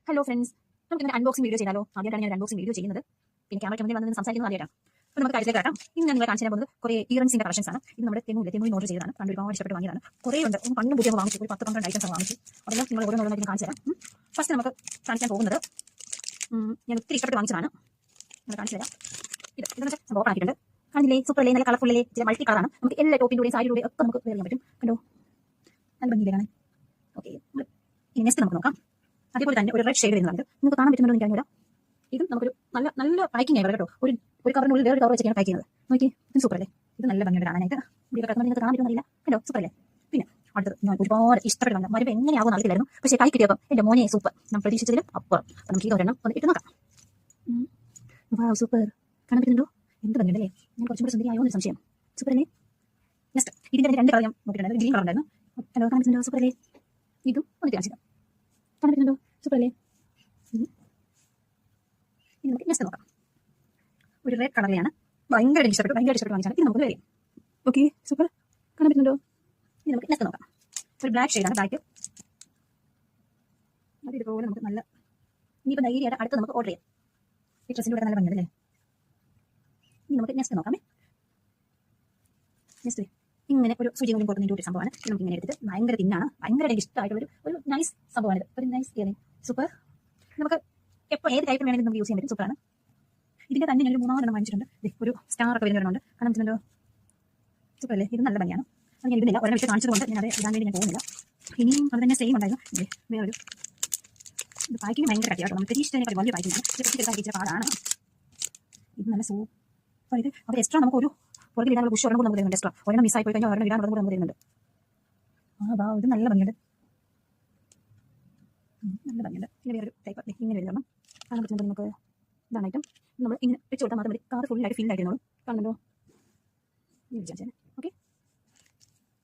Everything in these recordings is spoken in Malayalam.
ഹലോ ഫ്രണ്ട്സ്, നമുക്ക് ഇങ്ങനെ അൺബോക്സിംഗ് വീഡിയോ ചെയ്താലോ? ആദ്യമായിട്ടാണ് ഞാൻ അൺബോക്സിംഗ് വീഡിയോ ചെയ്യുന്നത്. പിന്നെ ക്യാമറയ്ക്ക് മുന്നിൽ വന്ന് സംസാരിക്കുന്നത് ആദ്യമായിട്ടാണ്. അപ്പോൾ നമുക്ക് കാര്യത്തിലേക്ക് കാട്ടാം. ഇന്ന് ഞാൻ നിങ്ങളെ കാണിച്ചു തരാൻ പോകുന്നത് കുറേ ഇയറിംഗ്സിന്റെ കളക്ഷൻസ് ആണ്. ഇത് നമ്മുടെ തെമുവിൽ ഓർഡർ ചെയ്തതാണ്. കണ്ട് ഒരുപാട് ഇഷ്ടപ്പെട്ട് വാങ്ങിയതാണ്. കുറേ ഉണ്ട്. പണ്ട് ബുദ്ധിയോ വാങ്ങിച്ചു, ഒരു 10-12 ഐറ്റംസ് വാങ്ങിച്ചു. അതെല്ലാം നിങ്ങൾ ഓരോന്നോരോന്നായിട്ട് കാണിച്ചു തരാം. ഫസ്റ്റ് നമുക്ക് കാണിക്കാൻ പോകുന്നത് ഞാൻ ഒത്തിരി ഇഷ്ടപ്പെട്ട് വാങ്ങിച്ചതാണ്. നമ്മൾ കാണിച്ചു തരാം. ഇതെന്ന് വെച്ചാൽ ഓപ്പൺ ആക്കിയിട്ടുണ്ട്. കാണില്ലേ? സൂപ്പർ അല്ലേ? നല്ല കളർഫുൾ അല്ലേ? ചില മൾട്ടി കളറാണ്. നമുക്ക് എല്ലാ ടോപ്പിൻ്റെയും സാരിയുടെ ഒക്കെ നമുക്ക് വേറെ പറ്റും. കണ്ടോ? നല്ല ഭംഗിയില്ലേ കാണാൻ? ഓക്കെ, ഇനി നെക്സ്റ്റ് നമുക്ക് നോക്കാം. അതേപോലെ തന്നെ ഒരു റെഡ് ഷെയ്ഡ് വരുന്നുണ്ട്. നിങ്ങൾക്ക് കാണാൻ പറ്റുന്നുണ്ടോ എന്ന് എനിക്കറിയില്ല. ഇത് നമുക്കൊരു നല്ല പാക്കിംഗ് ആയി കേട്ടോ. ഒരു കവറിനുള്ളിൽ വേറെ കവർ വെച്ചാണ് പാക്ക് ചെയ്യുന്നത്. നോക്കി, ഇത് സൂപ്പർ അല്ലേ? ഇത് നല്ല ഭംഗിയുടെ കാണാനായിട്ട്. വീഡിയോ കാണുമ്പോൾ നിങ്ങൾക്ക് കാണാൻ പറ്റുന്നില്ല. കണ്ടോ? സൂപ്പർ അല്ലേ? പിന്നെ അടുത്തത് ഞാൻ ഒരുപാട് ഇഷ്ടപ്പെട്ട് വന്നത് വരുമ്പോൾ എങ്ങനെയാകും അറിയില്ലായിരുന്നു. പക്ഷേ കൈ കിട്ടിയപ്പോൾ എൻ്റെ മോനെ സൂപ്പർ, നമ്മൾ പ്രതീക്ഷിച്ചതിലും അപ്പുറം. അപ്പോൾ നമുക്ക് ഈ ഒരെണ്ണം ഒന്ന് ഇട്ട് നോക്കാം. സൂപ്പർ, കാണാൻ പറ്റുന്നുണ്ടോ? എന്ത് ഭംഗിയുണ്ടല്ലേ? ഞാൻ കുറച്ചും കൂടി സുന്ദരിയായോ എന്ന് സംശയം. സൂപ്പർ അല്ലേ? നെക്സ്റ്റ് ഇതിൻ്റെ രണ്ട് കളർ ഞാൻ നോക്കിയിട്ടുണ്ടായിരുന്നു. ഗ്രീൻ കളർ ഉണ്ടായിരുന്നു. ഹലോ, കാണാൻ പറ്റുന്നുണ്ടോ? സൂപ്പർ അല്ലേ? ഇതും ഒന്ന് കാണിച്ചിടാം. കാണാൻ പറ്റുന്നുണ്ടോ? സൂപ്പർ അല്ലേ? ഇനി നമുക്ക് നെക്സ്റ്റ് നോക്കാം. ഒരു റെഡ് കളറിലാണ്. ഭയങ്കര ഇഷ്ടപ്പെട്ടു വാങ്ങിച്ചാണ്. ഇത് നമുക്ക് വരും. ഓക്കെ, സൂപ്പർ, കാണാൻ പറ്റുന്നുണ്ടോ? ഇനി നമുക്ക് നെക്സ്റ്റ് നോക്കാം. ഒരു ബ്ലാക്ക് ഷെയ്ഡാണ്. ബ്ലാക്ക് അത് ഇതുപോലെ നമുക്ക് നല്ല ഇനിയിപ്പോൾ ധൈര്യമായിട്ട് അടുത്ത് നമുക്ക് ഓർഡർ ചെയ്യാം. ഈ ഡ്രസ്സിൻ്റെ കൂടെ നല്ല ഭംഗിയുണ്ടല്ലേ? ഇനി നമുക്ക് നെക്സ്റ്റ് നോക്കാമേ. നെക്സ്റ്റ് ഇങ്ങനെ ഒരു സുചി കൂടി കൊടുക്കുന്ന ഒരു സംഭവമാണ്. നമുക്ക് ഇങ്ങനെ എടുത്തിട്ട് ഭയങ്കര തിന്നാണ്. ഭയങ്കര ഇഷ്ടമായിട്ടുള്ള ഒരു നൈസ് സംഭവമാണിത്. ഒരു നൈസ് ഇയറിംഗ്. സൂപ്പർ. നമുക്ക് എപ്പോൾ ഏത് ടൈപ്പ് വേണമെങ്കിലും നമുക്ക് യൂസ് ചെയ്യാൻ പറ്റും. സൂപ്പറാണ്. ഇതിന്റെ തന്നെ ഞാനൊരു 3-4 വാങ്ങിച്ചിട്ടുണ്ട്. ഒരു സ്റ്റാർ ഒക്കെ വരുന്നുണ്ട്. കാണാൻ പറ്റുന്നുണ്ടോ? സൂപ്പർ അല്ലേ? ഇത് നല്ല ഭംഗിയാണ്. അത് ഞാൻ ഇടുന്നില്ല. ഒരെണ്ണം വിഷയം കാണിച്ചതുകൊണ്ട് ഞാൻ അത് ഇടാൻ വേണ്ടി ഞാൻ പോകുന്നില്ല. ഇനിയും അത് തന്നെ സെയിം ഉണ്ടായിരുന്നു. വേറൊരു ഇത് പാക്കിങ് ഭയങ്കര കട്ടിയാട്ടോ. നമുക്ക് പ്രതീക്ഷിച്ചതിനേക്കാൾ വലിയ പാക്കിങ്ങാണ്. ഇത് പാടാണ്. ഇത് നല്ല സൂപ്പർ. ഇത് അവർ എക്സ്ട്രാ നമുക്ക് ഒരു പുറകെ ഇടാനുള്ള ബുഷ് ഒരെണ്ണം കൂടെ നമുക്ക് തരുന്നുണ്ട്. എക്സ്ട്രാ ഒരെണ്ണം മിസ്സായി പോയി കഴിഞ്ഞാൽ ഒരെണ്ണം ഇടാനുള്ള കൂടെ നമുക്ക് തരുന്നുണ്ട്. ഇത് നല്ല ഭംഗിയുണ്ട്. നല്ല ഭംഗിയുണ്ട്. പിന്നെ വേറൊരു ടൈപ്പ് ഇങ്ങനെ വരണം. കാണാൻ പറ്റുന്നത് നമുക്ക് ഇതാണ് ഐറ്റം. നമ്മൾ ഇങ്ങനെ വെച്ച് കൊടുത്താൽ മാത്രം മതി. കാർ ഫുള്ളായിട്ട് ഫില്ലായിരുന്നോളൂ. കാണുന്നുണ്ടോ? ഓക്കെ,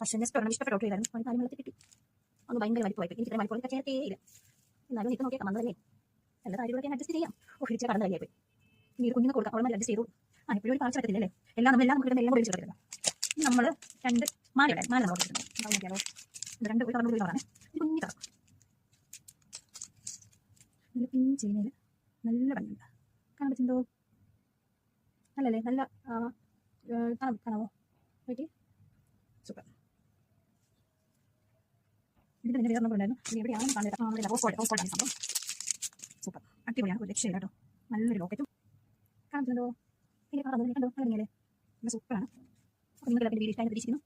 പക്ഷേ നെക്സ്റ്റ് ഒരെണ്ണം ഇഷ്ടപ്പെട്ട ഓർഡർ ചെയ്തായിരുന്നു. അത് കാര്യങ്ങളൊക്കെ കിട്ടി. അത് ഭയങ്കര വലിപ്പമായിട്ട് എനിക്ക് ഇത്രയും വലിപ്പമൊക്കെ ചേർത്തേ ഇല്ല. എന്നാലും ഇപ്പം നോക്കിയാൽ വന്നതല്ലേ? എല്ലാ കാര്യങ്ങളൊക്കെ ഞാൻ അഡ്ജസ്റ്റ് ചെയ്യാം. ഇച്ചിരി കടന്നു കഴിയായി പോയി. ഇനി ഒരു കുഞ്ഞിനെ കൊടുക്കാം. അവൾ അഡ്ജസ്റ്റ് ചെയ്തു. എപ്പോഴും ഒരു കാഴ്ച പറ്റത്തില്ലല്ലേ? എല്ലാം നമുക്ക് ഇടുന്ന എല്ലാം കൂടി വെച്ച് കിടക്കില്ല. നമ്മൾ 2 മാല നോക്കിയിട്ടുണ്ട്. നോക്കിയാലോ? ഇത് 2 ഒരു കവറിനുള്ളിൽ കളറാണ്. ഒരു കുഞ്ഞി കളർ. നല്ല പിങ്ക് ചെയ്യുന്നതിൽ നല്ല ഭംഗിയുണ്ട്. കാണാൻ പറ്റുന്നുണ്ടോ? നല്ലല്ലേ? നല്ല കാണാമോ? Okay, super. ഇതിന് തന്നെ വേറെ ഉണ്ടായിരുന്നു. ഇനി എവിടെയാണെന്ന് കാണില്ല. റോസ് സംഭവം സൂപ്പർ, അടിപൊളിയാണ്. ഒരു രക്ഷയില്ല കേട്ടോ. നല്ലൊരു ലോക്കറ്റും കാണുന്നുണ്ടോ? കണ്ടോ? നല്ല ഭംഗിയല്ലേ? നല്ല സൂപ്പറാണ്. അപ്പോൾ നിങ്ങൾക്ക് വീഡിയോ ഇഷ്ടമായി പ്രതീക്ഷിക്കുന്നു.